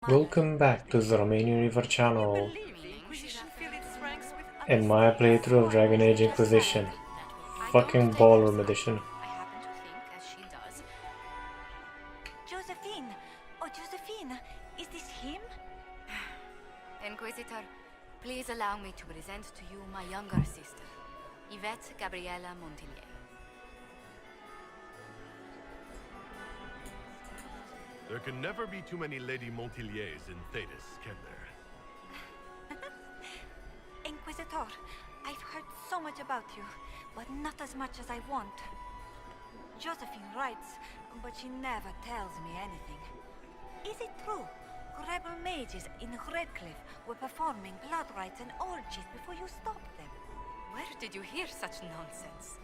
Welcome back to the Romanian Reaver channel Inquisition filled its ranks with and my playthrough of Dragon Age Inquisition. Fucking ballroom edition. I happen to think, as she does. Josephine! Oh, Josephine! Is this him? Inquisitor, please allow me to present to you my younger sister, Yvette Gabriella Montillier. There can never be too many Lady Montilliers in Thetis, can there? Inquisitor, I've heard so much about you, but not as much as I want. Josephine writes, but she never tells me anything. Is it true? Rebel mages in Redcliffe were performing blood rites and orgies before you stopped them. Where did you hear such nonsense?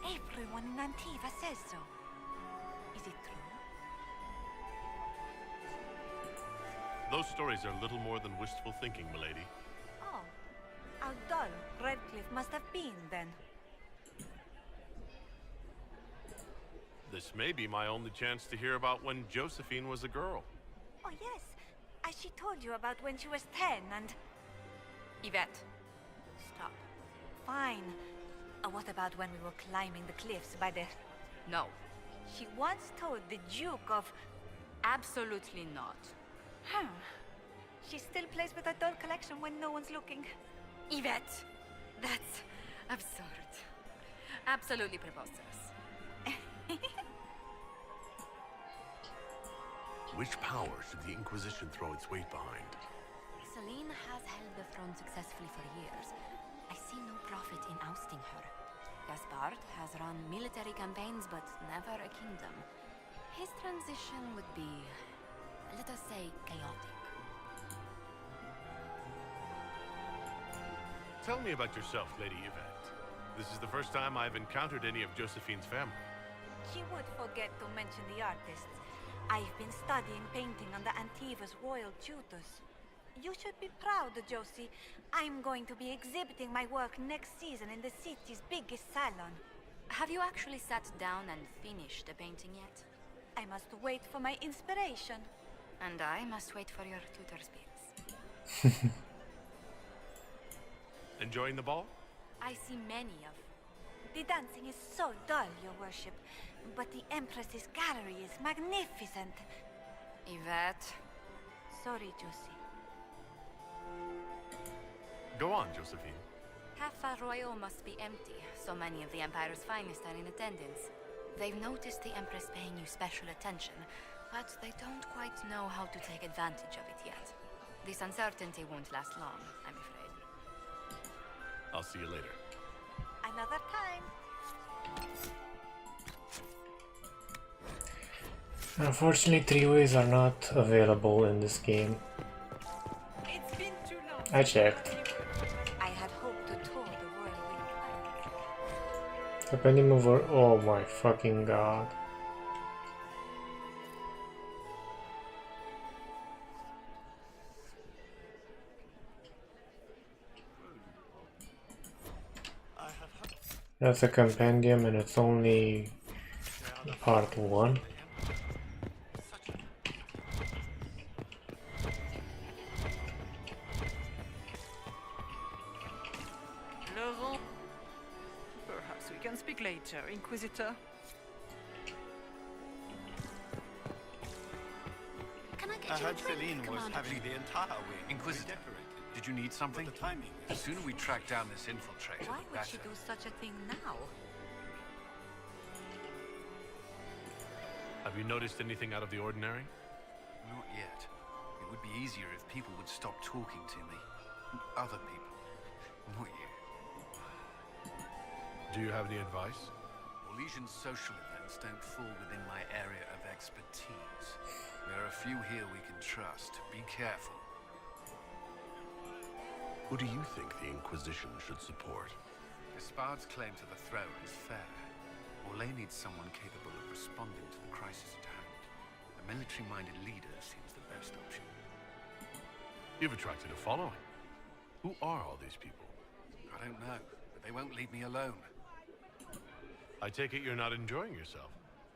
Everyone in Antiva says so. Is it true? Those stories are little more than wistful thinking, milady. Oh, how dull Redcliffe must have been then. This may be my only chance to hear about when Josephine was a girl. Oh yes, as she told you about when she was 10 and... Yvette, stop. Fine. What about when we were climbing the cliffs by the... No, She once told the Duke of... absolutely not. Huh. She still plays with her doll collection when no one's looking. Yvette, that's absurd. Absolutely preposterous. Which power should the Inquisition throw its weight behind? Celine has held the throne successfully for years. I see no profit in ousting her. Gaspard has run military campaigns, but never a kingdom. His transition would be, let us say, chaotic. Tell me about yourself, Lady Yvette. This is the first time I've encountered any of Josephine's family. She would forget to mention the artists. I've been studying painting under Antiva's royal tutors. You should be proud, Josie. I'm going to be exhibiting my work next season in the city's biggest salon. Have you actually sat down and finished the painting yet? I must wait for my inspiration. And I must wait for your tutor's bits. Enjoying the ball? I see many of. The dancing is so dull, your worship. But the Empress's gallery is magnificent. Yvette. Sorry, Josie. Go on, Josephine. Half Royal must be empty. So many of the Empire's finest are in attendance. They've noticed the Empress paying you special attention, but they don't quite know how to take advantage of it yet. This uncertainty won't last long, I'm afraid. I'll see you later. Another time. Unfortunately, three-ways are not available in this game. It's been too long. I checked. I had hoped to tour the royal wing. Depending over. Oh my fucking god. That's a compendium and it's only part 1. Laurent? Perhaps we can speak later, Inquisitor. Can I get I you a heard drink, Celine was Commander? having the entire wing Inquisitor, redecorated. did you need something? But the timing The was sooner we track down this infiltrator, Why the would she better. do such a thing now? Have you noticed anything out of the ordinary? Not yet. It would be easier if people would stop talking to me. Other people. Not you. Do you have any advice? Orlesian social events don't fall within my area of expertise. There are a few here we can trust. Be careful. Who do you think the Inquisition should support? Gaspard's claim to the throne is fair. Orlais needs someone capable of responding to the crisis at hand. A military-minded leader seems the best option. You've attracted a following. Who are all these people? I don't know, but they won't leave me alone. I take it you're not enjoying yourself.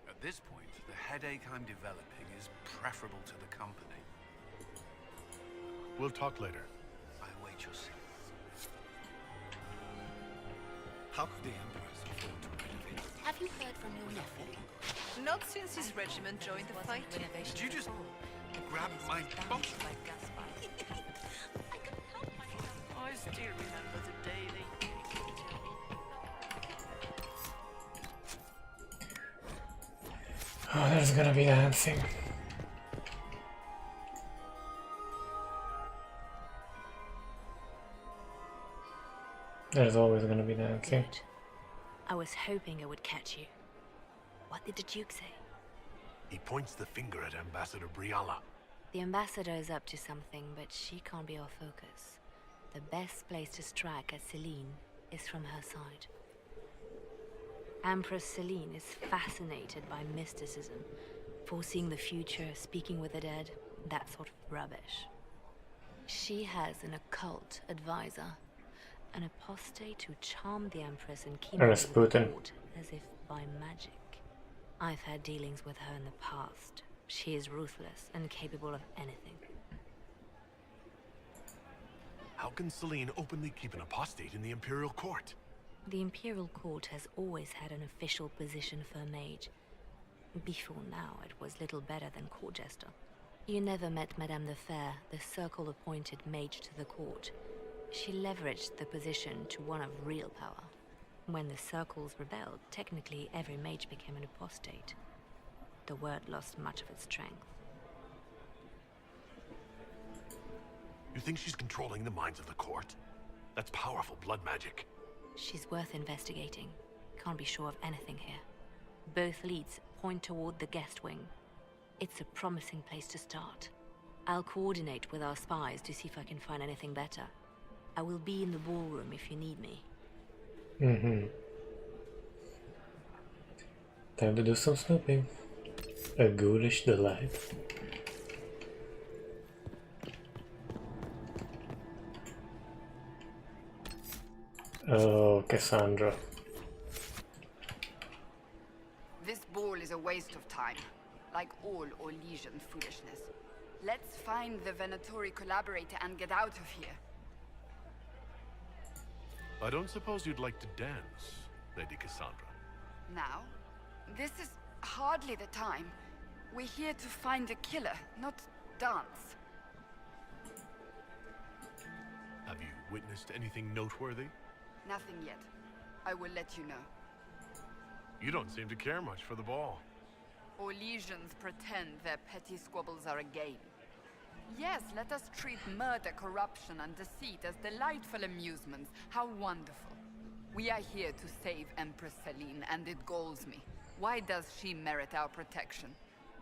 At this point, the headache I'm developing is preferable to the company. We'll talk later. I await your signals. How could the Emperors afford to renovate? Have you heard from your nephew? Not since his regiment joined the fight. Did you just grab my bum? I still remember the day they kicked me. Oh, there's gonna be dancing. There's always gonna be dancing. Good. I was hoping I would catch you. What did the Duke say? He points the finger at Ambassador Briala. The ambassador is up to something, but she can't be our focus. The best place to strike at Celine is from her side. Empress Celine is fascinated by mysticism, foreseeing the future, speaking with the dead, that sort of rubbish. She has an occult advisor, an apostate who charmed the Empress and keep her in the Rasputin. court as if by magic. I've had dealings with her in the past. She is ruthless and capable of anything. How can Celine openly keep an apostate in the Imperial Court? The Imperial Court has always had an official position for a mage. Before now, it was little better than court jester. You never met Madame the Fair, the Circle-appointed mage to the court. She leveraged the position to one of real power. When the Circles rebelled, technically every mage became an apostate. The word lost much of its strength. You think she's controlling the minds of the court? That's powerful blood magic. She's worth investigating. Can't be sure of anything here. Both leads point toward the guest wing. It's a promising place to start. I'll coordinate with our spies to see if I can find anything better. I will be in the ballroom if you need me. Time to do some snooping. A ghoulish delight. Oh, Cassandra. This ball is a waste of time, like all Orlesian foolishness. Let's find the Venatori collaborator and get out of here. I don't suppose you'd like to dance, Lady Cassandra. Now? This is hardly the time. We're here to find a killer, not dance. Have you witnessed anything noteworthy? Nothing yet. I will let you know. You don't seem to care much for the ball. Orlesians pretend their petty squabbles are a game. Yes, let us treat murder, corruption, and deceit as delightful amusements. How wonderful. We are here to save Empress Celine, and it galls me. Why does she merit our protection?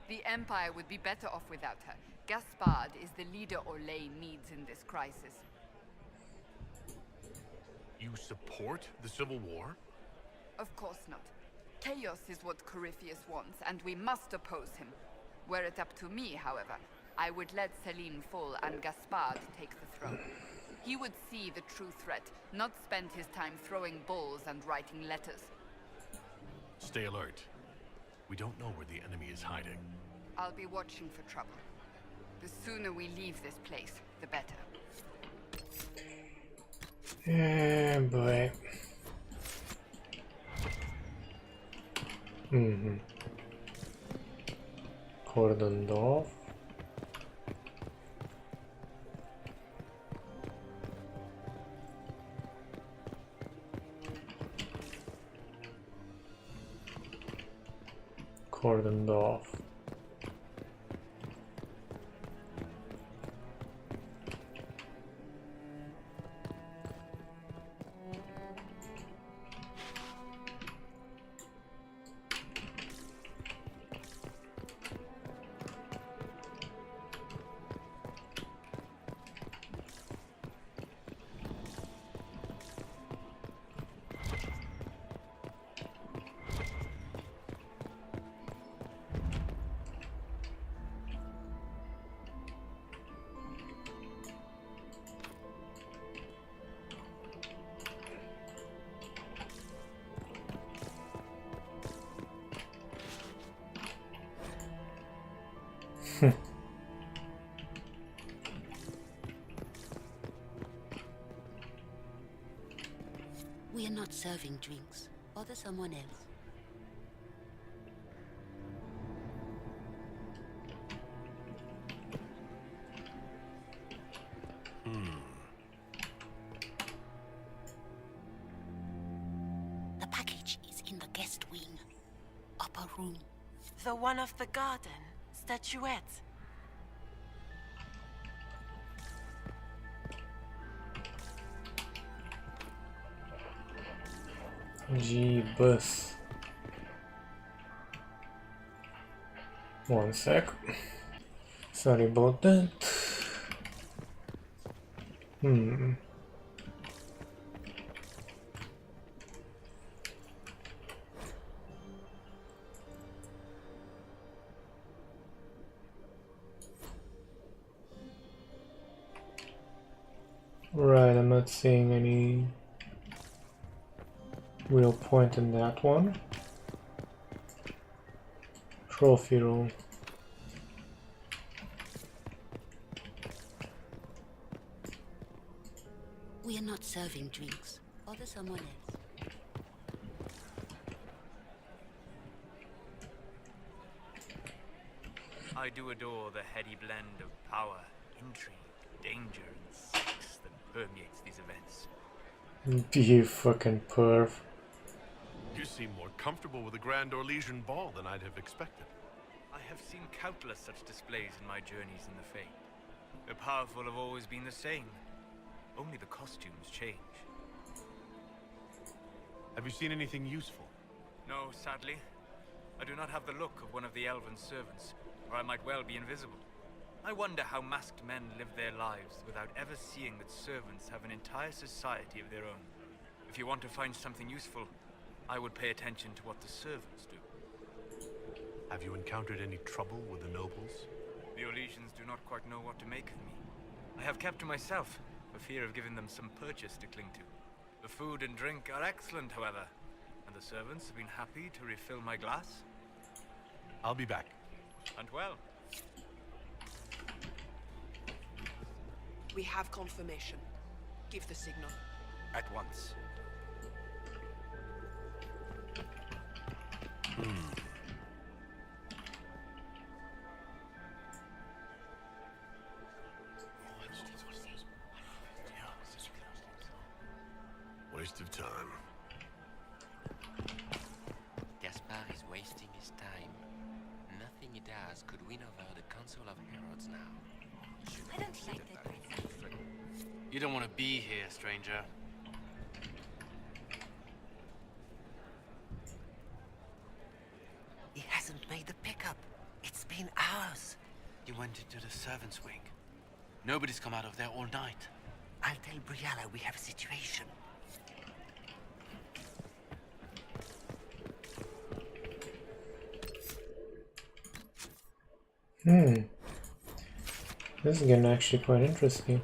The Empire would be better off without her. Gaspard is the leader Orlais needs in this crisis. You support the Civil War? Of course not. Chaos is what Corypheus wants, and we must oppose him. Were it up to me, however, I would let Celine fall and Gaspard take the throne. He would see the true threat, not spend his time throwing balls and writing letters. Stay alert. We don't know where the enemy is hiding. I'll be watching for trouble. The sooner we leave this place, the better. Yeah, boy. Cordoned off. Cordoned off. serving drinks. Order someone else. The package is in the guest wing. Upper room. The one of the garden. Statuette. Jeebus. One sec. Sorry about that. Right, I'm not seeing any real point in that one. Trophy room. We are not serving drinks. Order someone else. I do adore the heady blend of power, intrigue, danger, and sex that permeates these events. You fucking perv. You seem more comfortable with a Grand Orlesian ball than I'd have expected. I have seen countless such displays in my journeys in the Fae. The powerful have always been the same. Only the costumes change. Have you seen anything useful? No, sadly. I do not have the look of one of the elven servants, or I might well be invisible. I wonder how masked men live their lives without ever seeing that servants have an entire society of their own. If you want to find something useful, I would pay attention to what the servants do. Have you encountered any trouble with the nobles? The Orlesians do not quite know what to make of me. I have kept to myself, for fear of giving them some purchase to cling to. The food and drink are excellent, however, and the servants have been happy to refill my glass. I'll be back. And well. We have confirmation. Give the signal. At once. Waste of time. Gaspard is wasting his time. Nothing he does could win over the Council of Heralds now. I don't like that princess. You don't want to be here, stranger. He hasn't made the pickup. It's been hours. You went into the servants' wing. Nobody's come out of there all night. I'll tell Briala we have a situation. This is getting actually quite interesting.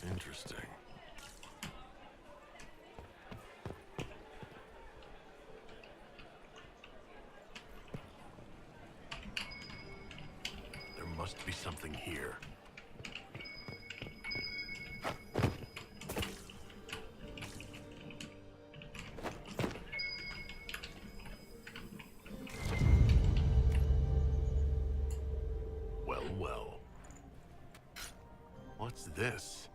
Interesting. There must be something here. Well. What's this?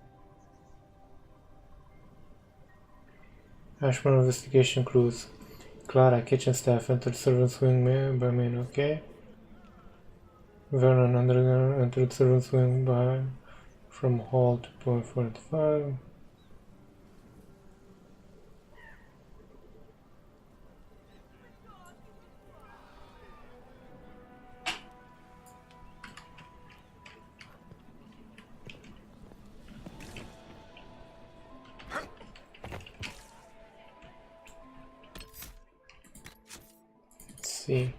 Ashman investigation clues. Clara, kitchen staff, entered servant's wing by main, okay. Vernon, underground, entered servant's wing by from hall to point 45. See.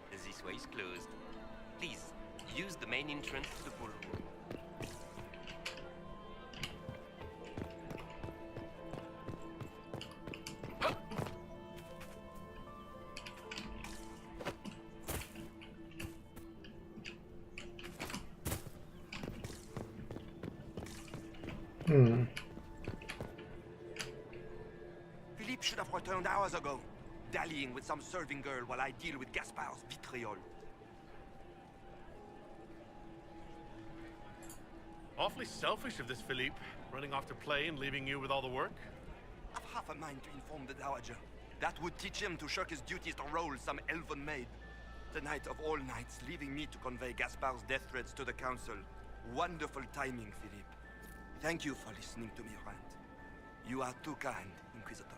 This way is closed. Please, use the main entrance to the ballroom. returned hours ago, dallying with some serving girl while I deal with Gaspard's vitriol. Awfully selfish of this Philippe, running off to play and leaving you with all the work. I've half a mind to inform the Dowager. That would teach him to shirk his duties to roll some elven maid. Tonight of all nights, leaving me to convey Gaspard's death threats to the Council. Wonderful timing, Philippe. Thank you for listening to me rant. You are too kind, Inquisitor.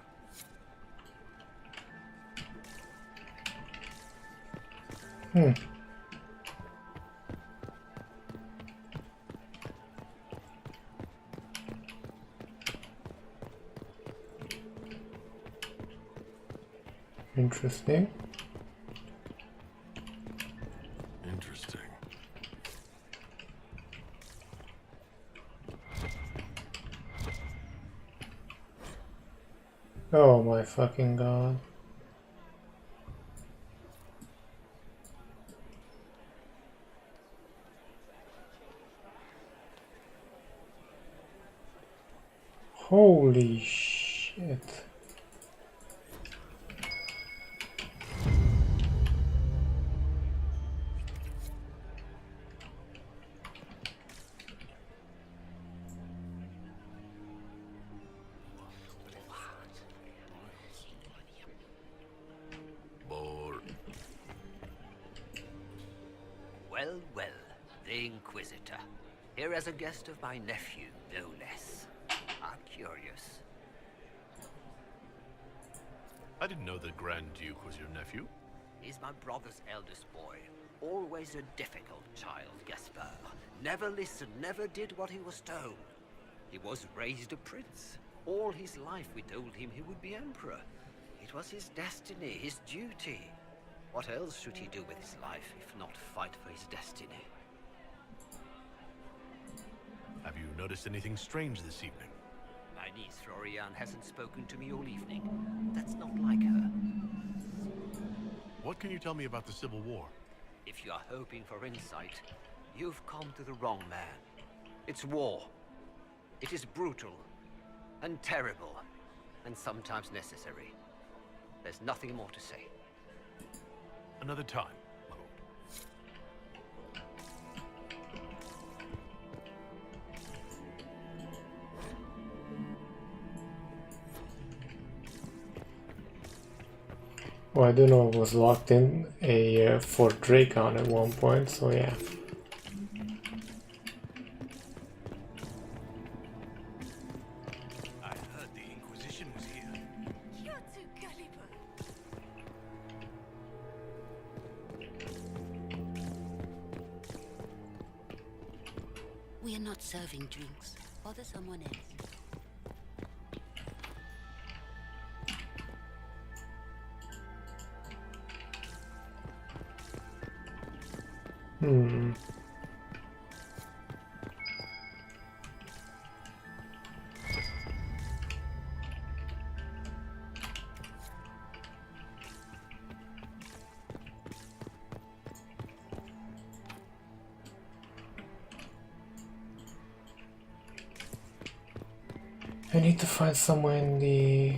Interesting. Interesting. Oh my fucking god. Holy shit. Well, well, the Inquisitor. Here as a guest of my nephew, no less. How curious. I didn't know the Grand Duke was your nephew. He's my brother's eldest boy. Always a difficult child, Gaspard. Never listened, never did what he was told. He was raised a prince. All his life we told him he would be emperor. It was his destiny, his duty. What else should he do with his life, if not fight for his destiny? Have you noticed anything strange this evening? My niece, Florian, hasn't spoken to me all evening. That's not like her. What can you tell me about the Civil War? If you are hoping for insight, you've come to the wrong man. It's war. It is brutal, and terrible, and sometimes necessary. There's nothing more to say. Another time, my lord. Well, I do know I was locked in a Fort Dracon at one point, so yeah. I heard the Inquisition was here. You're too gullible. We are not serving drinks. Bother someone else. I need to find somewhere in the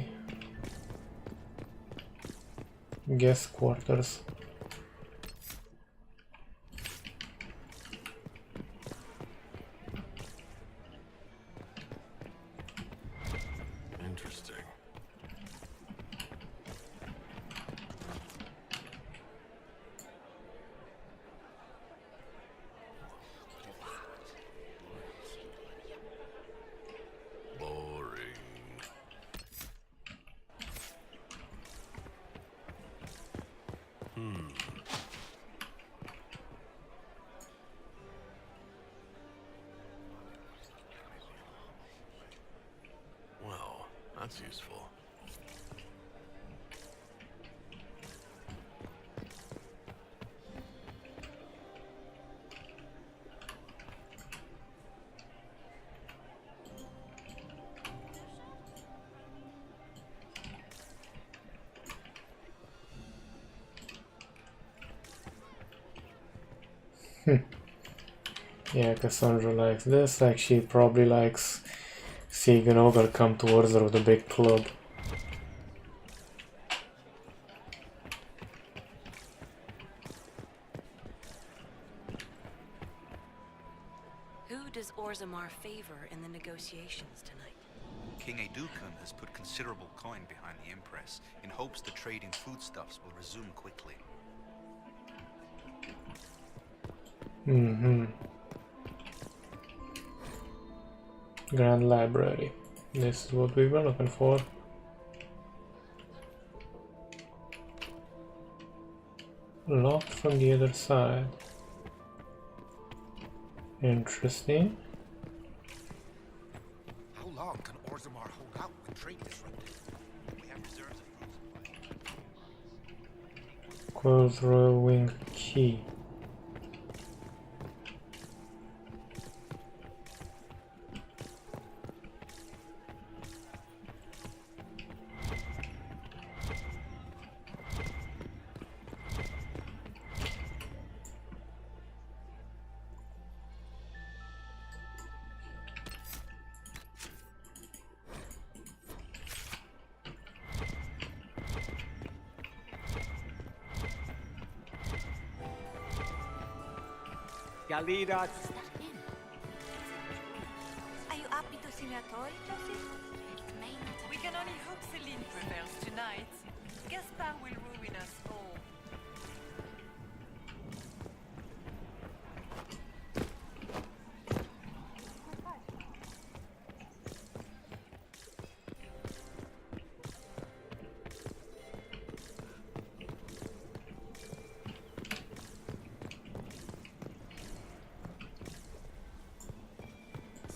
guest quarters. Interesting. Well, that's useful. Yeah, Cassandra likes this, like she probably likes seeing an ogre come towards her with a big club. does Orzammar favor in the negotiations tonight? King Edukan has put considerable coin behind the Empress in hopes the trading foodstuffs will resume quickly. Grand Library. This is what we were looking for. Locked from the other side. Interesting. How long can Orzammar hold out when trade disrupted? We have reserves of food supply. Coil's Royal Wing Key. Galidas. Are you happy to see me at all, Josie? We can only hope Celine prevails tonight. Gaspard will ruin us all.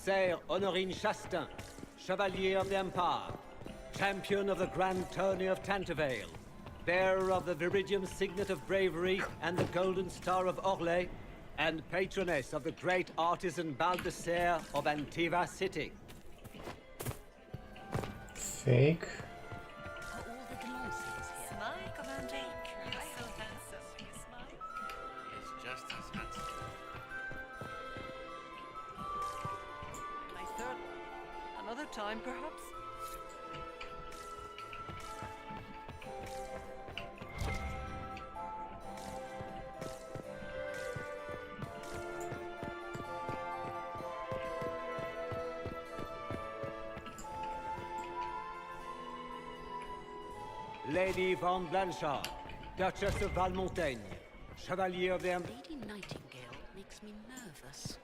Sir Honorine Chastain, Chevalier of the Empire, champion of the Grand Tourney of Tantervale, bearer of the Viridium Signet of Bravery and the Golden Star of Orlais, and patroness of the great artisan Baldassare of Antiva City. Fake. Smile, Commander. You're so handsome. Smile. It's just as handsome. My third. Another time, perhaps? Lady Von Blanchard, Duchess of Valmontaigne, Chevalier of the Lady Nightingale makes me nervous.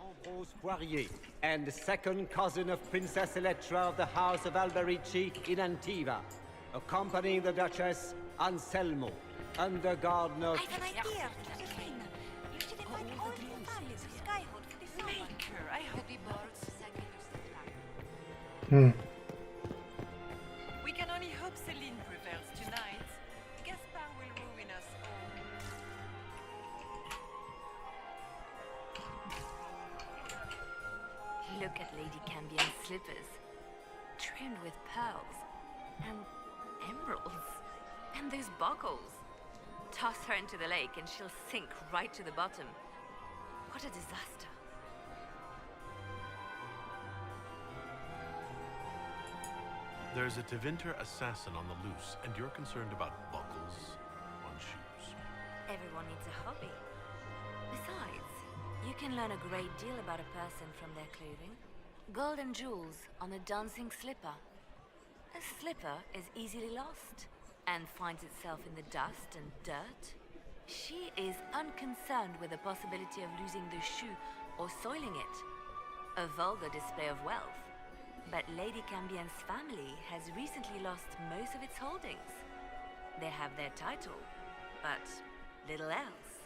Ambrose Poirier, and second cousin of Princess Electra of the House of Alberici in Antiva, accompanying the Duchess, Anselmo, under Gardener. I have an idea, Josephine. You should invite all the families of Skyhold for this summer. Maker, I hope. We can only hope Celine prevails tonight. Gaspard will ruin us all. Look at Lady Cambien's slippers, trimmed with pearls and emeralds, and those buckles. Toss her into the lake and she'll sink right to the bottom. What a disaster. There's a Tevinter assassin on the loose, and you're concerned about buckles on shoes. Everyone needs a hobby. Besides, you can learn a great deal about a person from their clothing. Gold and jewels on a dancing slipper. A slipper is easily lost and finds itself in the dust and dirt. She is unconcerned with the possibility of losing the shoe or soiling it. A vulgar display of wealth. But Lady Cambien's family has recently lost most of its holdings. They have their title, but little else.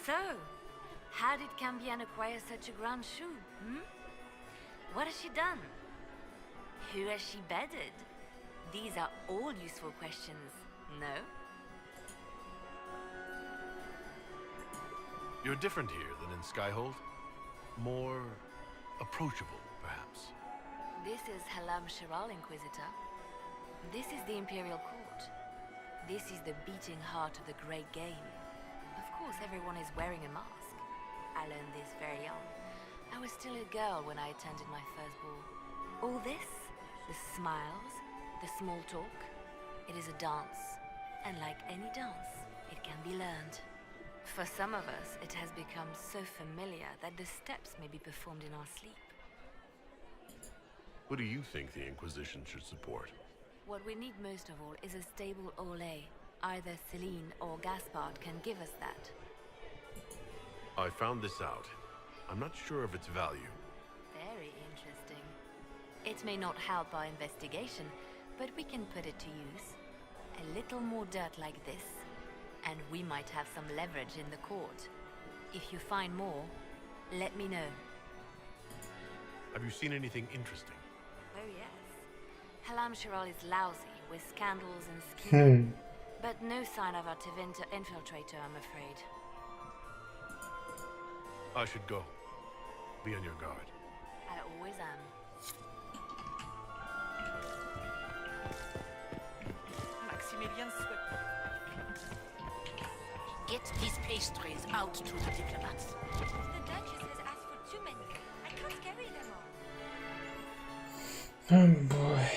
So, how did Cambien acquire such a grand shoe, What has she done? Who has she bedded? These are all useful questions, no? You're different here than in Skyhold. More approachable, perhaps. This is Halam Shiral, Inquisitor. This is the Imperial Court. This is the beating heart of the Great Game. Of course, everyone is wearing a mask. I learned this very young. I was still a girl when I attended my first ball. All this, the smiles, the small talk, it is a dance. And like any dance, it can be learned. For some of us, it has become so familiar that the steps may be performed in our sleep. Who do you think the Inquisition should support? What we need most of all is a stable Ole. Either Celine or Gaspard can give us that. I found this out. I'm not sure of its value. Very interesting. It may not help our investigation, but we can put it to use. A little more dirt like this, and we might have some leverage in the court. If you find more, let me know. Have you seen anything interesting? Oh yes. Halam Shiral is lousy, with scandals and scheming. But no sign of our Tevinter infiltrator, I'm afraid. I should go. Be on your guard. I always am. Maximilian's sweat. Get these pastries out to the diplomats. The Duchess has asked for too many. I can't carry them all. Oh boy.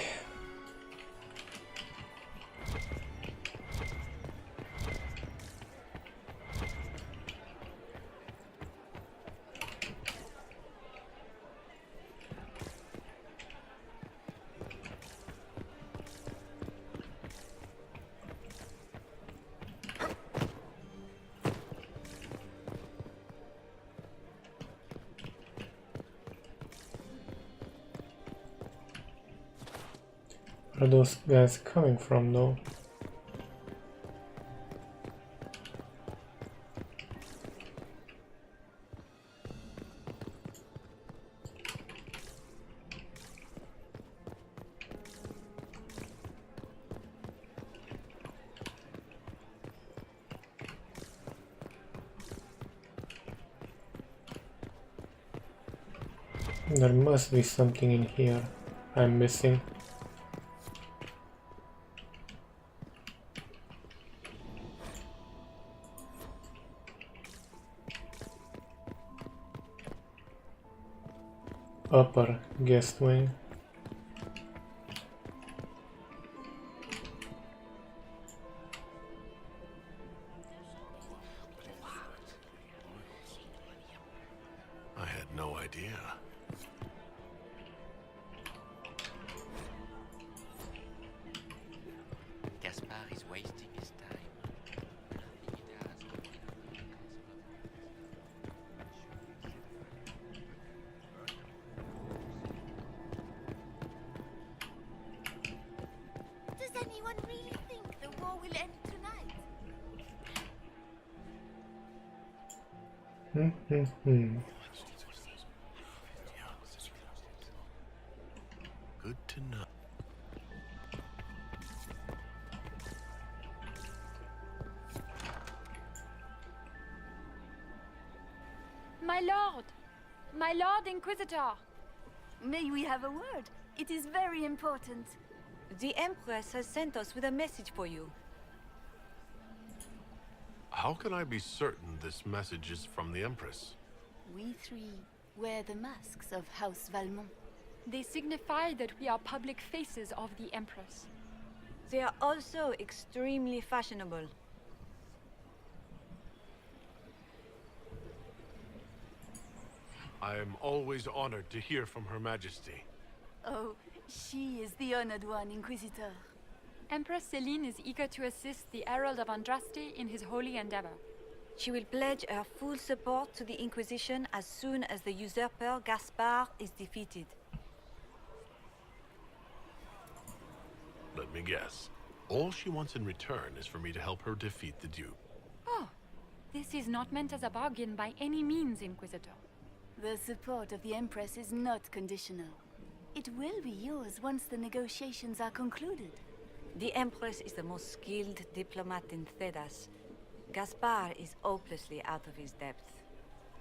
Where are those guys coming from, though? There must be something in here I'm missing. Upper guest wing. I had no idea. Gaspard is wasting his time. Nothing he does could win over the Does anyone really think the war will end tonight? Good to know. My Lord Inquisitor! May we have a word? It is very important. The Empress has sent us with a message for you. How can I be certain this message is from the Empress? We three wear the masks of House Valmont. They signify that we are public faces of the Empress. They are also extremely fashionable. I am always honored to hear from Her Majesty. Oh, she is the honored one, Inquisitor. Empress Celine is eager to assist the Herald of Andraste in his holy endeavor. She will pledge her full support to the Inquisition as soon as the usurper Gaspard is defeated. Let me guess. All she wants in return is for me to help her defeat the Duke. Oh, this is not meant as a bargain by any means, Inquisitor. The support of the Empress is not conditional. It will be yours once the negotiations are concluded. The Empress is the most skilled diplomat in Thedas. Gaspard is hopelessly out of his depth.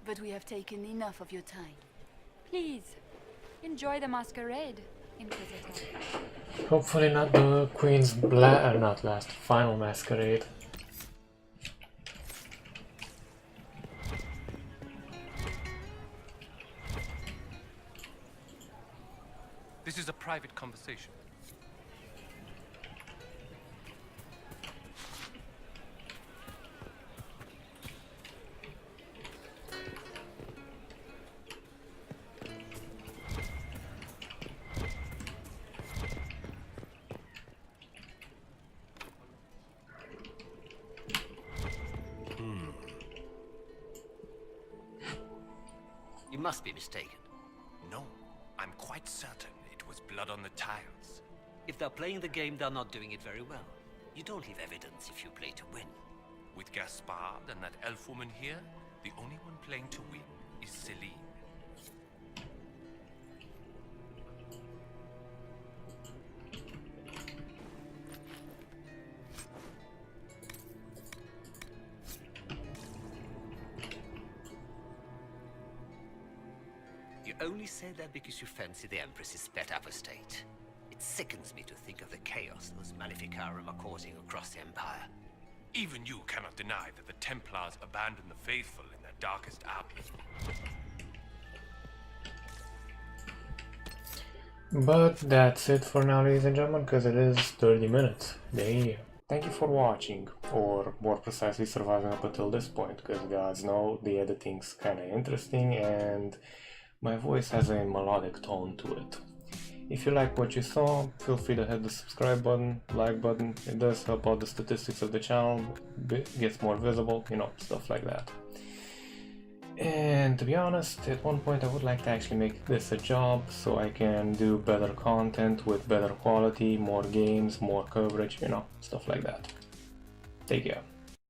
But we have taken enough of your time. Please, enjoy the masquerade, Inquisitor. Hopefully not the Queen's final masquerade. This is a private conversation. must be mistaken. No, I'm quite certain it was blood on the tiles. If they're playing the game, they're not doing it very well. You don't leave evidence if you play to win. With Gaspard and that elf woman here, the only one playing to win is Celine. You only say that because you fancy the Empress's sped up estate. It sickens me to think of the chaos those Maleficarum are causing across the Empire. Even you cannot deny that the Templars abandoned the faithful in their darkest hour. But that's it for now, ladies and gentlemen, because it is 30 minutes. Damn. Thank you for watching, or more precisely surviving up until this point, because gods know the editing's kinda interesting and my voice has a melodic tone to it. If you like what you saw, feel free to hit the subscribe button, like button. It does help out the statistics of the channel, gets more visible, you know, stuff like that. And to be honest, at one point I would like to actually make this a job so I can do better content with better quality, more games, more coverage, you know, stuff like that. Take care.